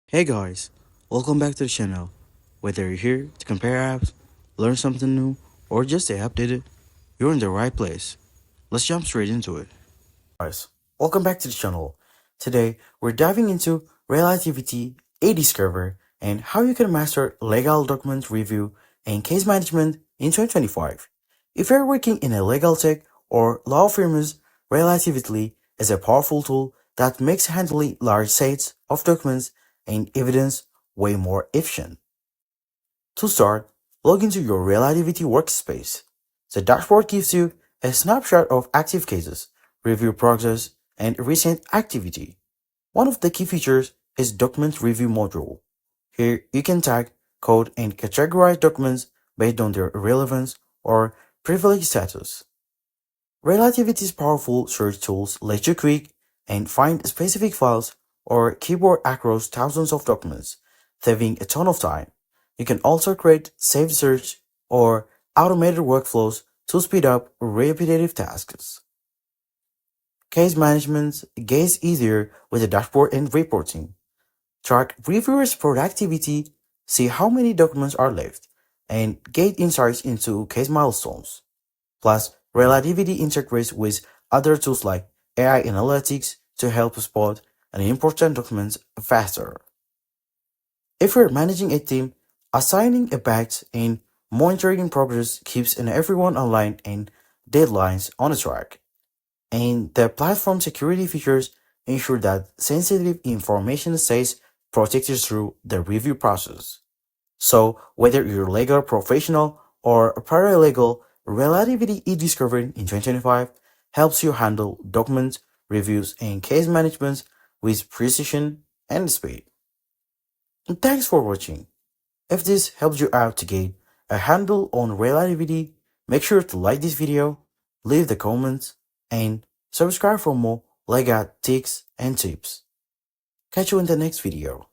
Hey guys, welcome back to the channel. Whether you're here to compare apps, learn something new, or just stay updated, you're in the right place. Let's jump straight into it. Guys, welcome back to the channel. Today, we're diving into Relativity, a discover, and how you can master legal document review and case management in 2025. If you're working in a legal tech or law firms, Relativity is a powerful tool that makes handling large sets of documents and evidence way more efficient. To start, log into your Relativity workspace. The dashboard gives you a snapshot of active cases, review progress, and recent activity. One of the key features is Document Review module. Here you can tag, code, and categorize documents based on their relevance or privilege status. Relativity's powerful search tools let you click and find specific files or keyboard across thousands of documents, saving a ton of time. You can also create saved search or automated workflows to speed up repetitive tasks. Case management gets easier with the dashboard and reporting. Track reviewers' productivity, see how many documents are left, and get insights into case milestones. Plus, Relativity integrates with other tools like AI analytics to help spot important documents faster. If you're managing a team, assigning a batch and monitoring progress keeps everyone aligned and deadlines on track. And the platform security features ensure that sensitive information stays protected through the review process. So, whether you're a legal professional or a paralegal, Relativity e-discovery in 2025 helps you handle documents, reviews, and case management with precision and speed. And thanks for watching. If this helps you out to get a handle on Relativity, make sure to like this video, leave the comments, and subscribe for more legal tips and tips. Catch you in the next video.